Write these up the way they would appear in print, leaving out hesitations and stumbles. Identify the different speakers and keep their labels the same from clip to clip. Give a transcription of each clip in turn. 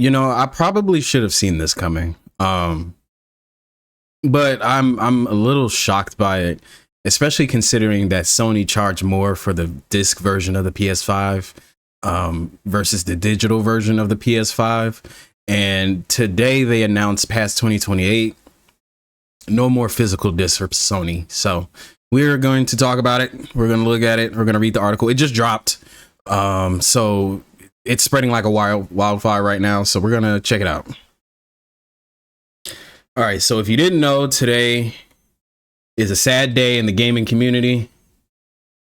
Speaker 1: I probably should have seen this coming. But I'm a little shocked by it, especially considering that Sony charged more for the disc version of the PS5 versus the digital version of the PS5. And today they announced past 2028, no more physical discs for Sony. So we're going to talk about it. We're going to look at it. We're going to read the article. It just dropped. So it's spreading like a wildfire right now. So we're going to check it out. All right. So if you didn't know, today is a sad day in the gaming community.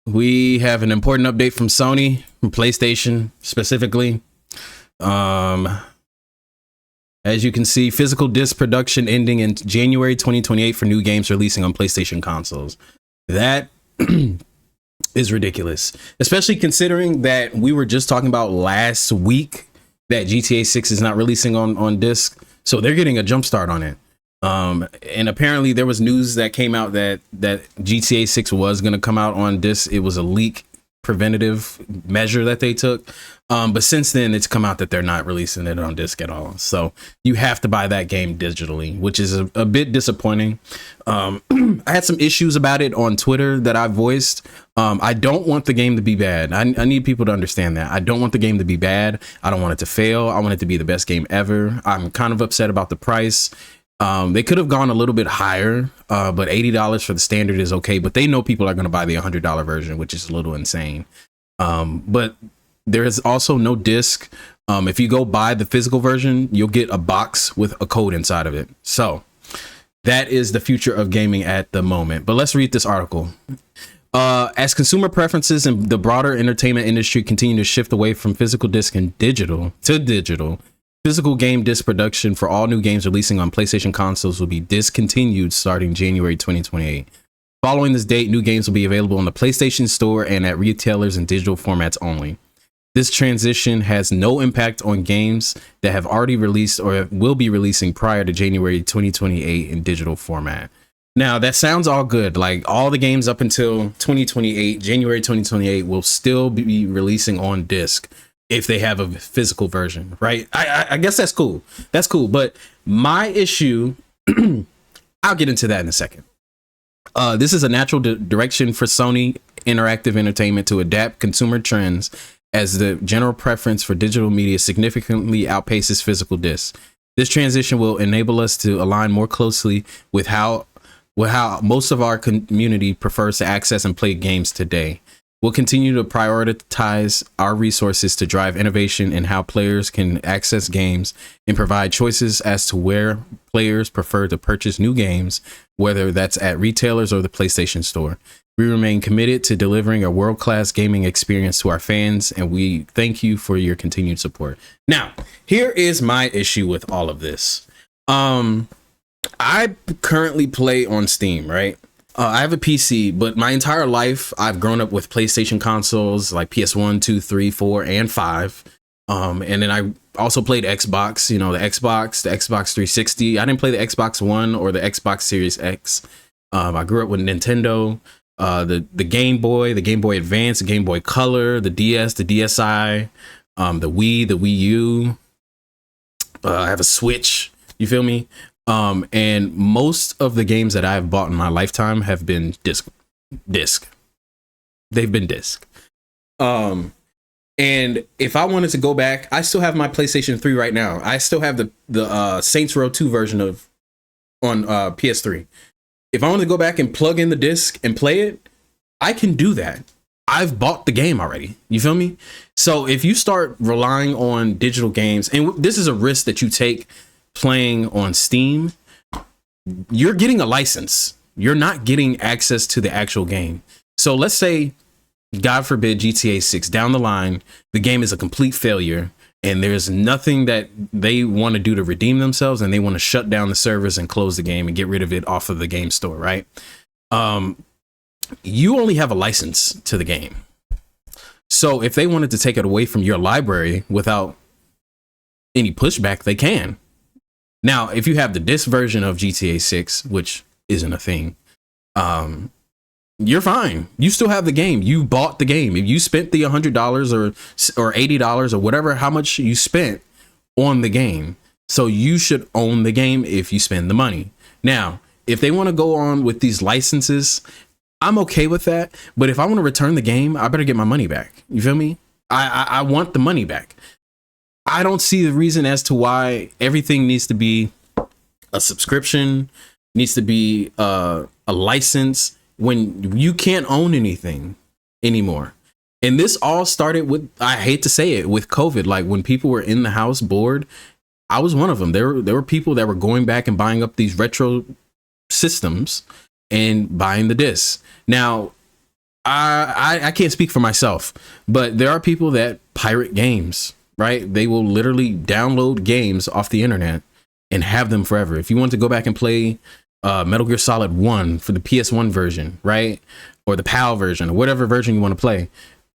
Speaker 1: We have an important update from Sony, from PlayStation specifically. As you can see, physical disc production ending in January 2028 for new games releasing on PlayStation consoles. That is ridiculous, especially considering that we were just talking about last week that GTA 6 is not releasing on disc. So they're getting a jump start on it. And apparently there was news that came out that GTA 6 was going to come out on disc. It was a leak preventative measure that they took. But since then, it's come out that they're not releasing it on disc at all. So you have to buy that game digitally, which is a bit disappointing. I had some issues about it on Twitter that I voiced. I don't want the game to be bad. I need people to understand that. I don't want the game to be bad. I don't want it to fail. I want it to be the best game ever. I'm kind of upset about the price. They could have gone a little bit higher, but $80 for the standard is okay. But they know people are going to buy the $100 version, which is a little insane. But there is also no disc. If you go buy the physical version, you'll get a box with a code inside of it. So that is the future of gaming at the moment. But let's read this article. As consumer preferences and the broader entertainment industry continue to shift away from physical disc and digital to digital, physical game disc production for all new games releasing on PlayStation consoles will be discontinued starting January 2028. Following this date, new games will be available on the PlayStation Store and at retailers in digital formats only. This transition has no impact on games that have already released or will be releasing prior to January 2028 in digital format. Now, that sounds all good. Like all the games up until 2028, January 2028, will still be releasing on disc if they have a physical version, right? I guess that's cool. That's cool. But my issue, I'll get into that in a second. This is a natural direction for Sony Interactive Entertainment to adapt consumer trends as the general preference for digital media significantly outpaces physical discs. This transition will enable us to align more closely with how most of our community prefers to access and play games today. We'll continue to prioritize our resources to drive innovation in how players can access games and provide choices as to where players prefer to purchase new games, whether that's at retailers or the PlayStation Store. We remain committed to delivering a world-class gaming experience to our fans, and we thank you for your continued support. Now, here is my issue with all of this. I currently play on Steam, right? I have a PC, but my entire life I've grown up with PlayStation consoles like PS1, 2, 3, 4, and 5. And then I also played Xbox, the Xbox 360. I didn't play the Xbox One or the Xbox Series X. I grew up with Nintendo, the Game Boy, the Game Boy Advance, the Game Boy Color, the DS, the DSi, the Wii, the Wii U. I have a Switch. You feel me? And most of the games that I've bought in my lifetime have been disc. They've been disc. And if I wanted to go back, I still have my PlayStation 3 right now. I still have the Saints Row 2 version on PS3. If I want to go back and plug in the disc and play it, I can do that. I've bought the game already. You feel me? So if you start relying on digital games, and this is a risk that you take playing on Steam, you're getting a license. You're not getting access to the actual game. So let's say, God forbid, GTA 6 down the line, the game is a complete failure and there's nothing that they want to do to redeem themselves, and they want to shut down the servers and close the game and get rid of it off of the game store, right? You only have a license to the game. So if they wanted to take it away from your library without any pushback, they can. Now, if you have the disc version of GTA 6, which isn't a thing, you're fine. You still have the game. You bought the game. If you spent the $100 or $80 or whatever, how much you spent on the game. So you should own the game if you spend the money. Now, if they want to go on with these licenses, I'm okay with that. But if I want to return the game, I better get my money back. You feel me? I want the money back. I don't see the reason as to why everything needs to be a subscription, needs to be a license when you can't own anything anymore. And this all started with, I hate to say it, with COVID. Like when people were in the house bored, I was one of them. There were people that were going back and buying up these retro systems and buying the discs. Now, I can't speak for myself, but there are people that pirate games, right? They will literally download games off the internet and have them forever. If you want to go back and play Metal Gear Solid 1 for the PS1 version, right? Or the PAL version, or whatever version you want to play,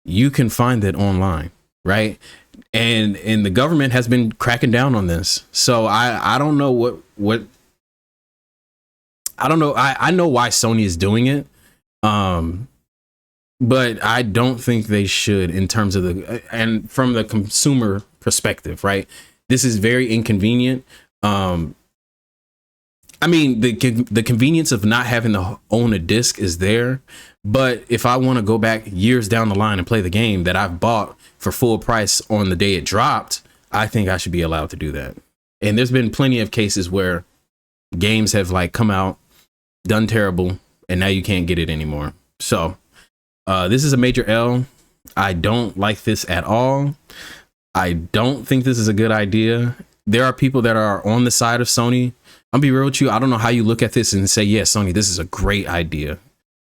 Speaker 1: you can find it online, right? And the government has been cracking down on this. So I don't know what I don't know. I know why Sony is doing it. But I don't think they should, in terms of and from the consumer perspective, right? This is very inconvenient. I mean, the convenience of not having to own a disc is there. But if I want to go back years down the line and play the game that I've bought for full price on the day it dropped, I think I should be allowed to do that. And there's been plenty of cases where games have like come out, done terrible, and now you can't get it anymore. So this is a major L. I don't like this at all. I don't think this is a good idea. There are people that are on the side of Sony. I'll be real with you. I don't know how you look at this and say, yeah, Sony, this is a great idea.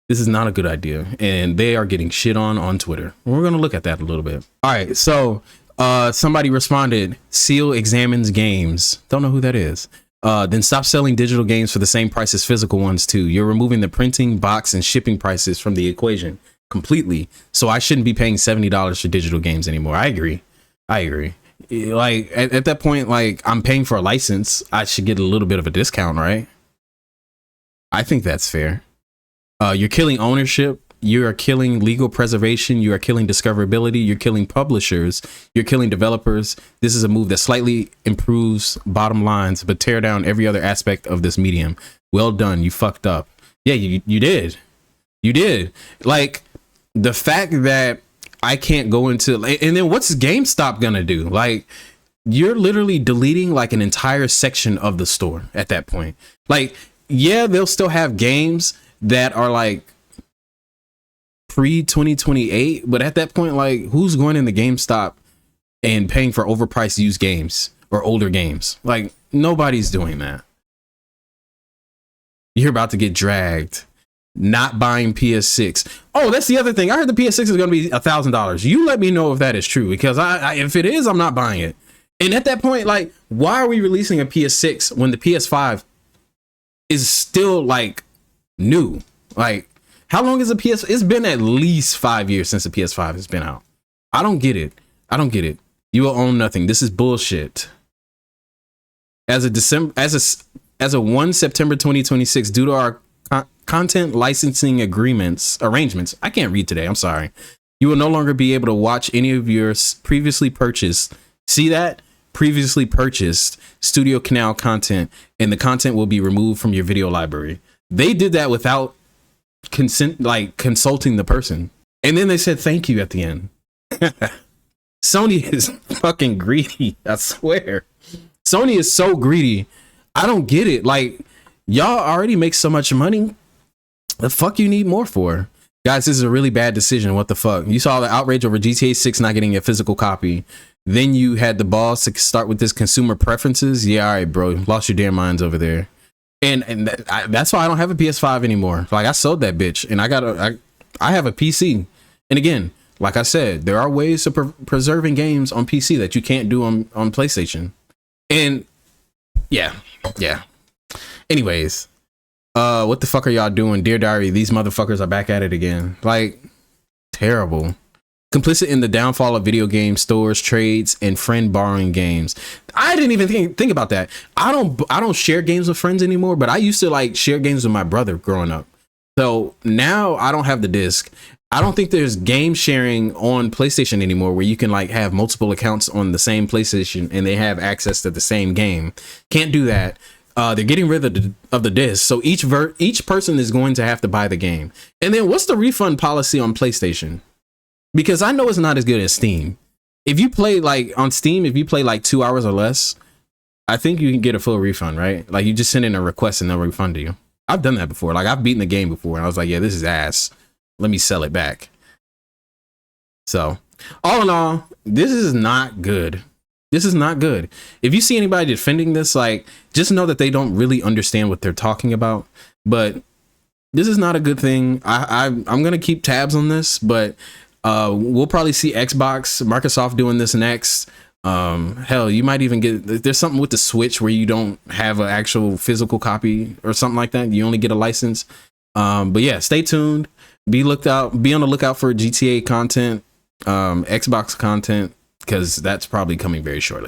Speaker 1: This is not a good idea. And they are getting shit on Twitter. We're going to look at that a little bit. All right. So somebody responded, Seal examines games. Don't know who that is. Then stop selling digital games for the same price as physical ones too. You're removing the printing, box, and shipping prices from the equation completely. So I shouldn't be paying $70 for digital games anymore. I agree. Like at that point, like I'm paying for a license, I should get a little bit of a discount, right? I think that's fair. You're killing ownership. You are killing legal preservation. You are killing discoverability. You're killing publishers. You're killing developers. This is a move that slightly improves bottom lines, but tear down every other aspect of this medium. Well done. You fucked up. Yeah, you did. You did. Like the fact that I can't go into, and then what's GameStop gonna do? Like you're literally deleting like an entire section of the store at that point. Like, yeah, they'll still have games that are like pre 2028, but at that point, like who's going in the GameStop and paying for overpriced used games or older games? Like nobody's doing that. You're about to get dragged. Not buying PS6. Oh, that's the other thing. I heard the PS6 is going to be $1,000. You let me know if that is true, because if it is, I'm not buying it. And at that point, like, why are we releasing a PS6 when the PS5 is still like new? Like, how long is the PS? It's been at least 5 years since the PS5 has been out. I don't get it. You will own nothing. This is bullshit. As a 1 September 2026, due to our content licensing arrangements, I can't read today, I'm sorry, you will no longer be able to watch any of your previously purchased, see that? Previously purchased Studio Canal content, and the content will be removed from your video library. They did that without consent, like consulting the person. And then they said thank you at the end. Sony is fucking greedy, I swear. Sony is so greedy. I don't get it. Like, y'all already make so much money. The fuck you need more for? Guys, this is a really bad decision. What the fuck? You saw the outrage over GTA 6 not getting a physical copy. Then you had the balls to start with this consumer preferences. Yeah, all right, bro. Lost your damn minds over there. And that's why I don't have a PS5 anymore. Like, I sold that bitch, and I have a PC. And again, like I said, there are ways of preserving games on PC that you can't do on PlayStation. And yeah. Anyways, what the fuck are y'all doing? Dear Diary, these motherfuckers are back at it again. Like, terrible. Complicit in the downfall of video game stores, trades, and friend borrowing games. I didn't even think about that. I don't share games with friends anymore, but I used to like share games with my brother growing up. So now I don't have the disc. I don't think there's game sharing on PlayStation anymore where you can like have multiple accounts on the same PlayStation and they have access to the same game. Can't do that. They're getting rid of the disc, so each person is going to have to buy the game. And then what's the refund policy on PlayStation? Because I know it's not as good as Steam. If you play like on Steam, if you play like 2 hours or less, I think you can get a full refund, right? Like you just send in a request and they'll refund you. I've done that before. Like I've beaten the game before and I was like, yeah, this is ass. Let me sell it back. So all in all, this is not good. This is not good. If you see anybody defending this, like just know that they don't really understand what they're talking about. But this is not a good thing. I'm going to keep tabs on this, but we'll probably see Xbox, Microsoft doing this next. Hell, you might even get, there's something with the Switch where you don't have an actual physical copy or something like that. You only get a license. But yeah, stay tuned. Be on the lookout for GTA content, Xbox content, because that's probably coming very shortly.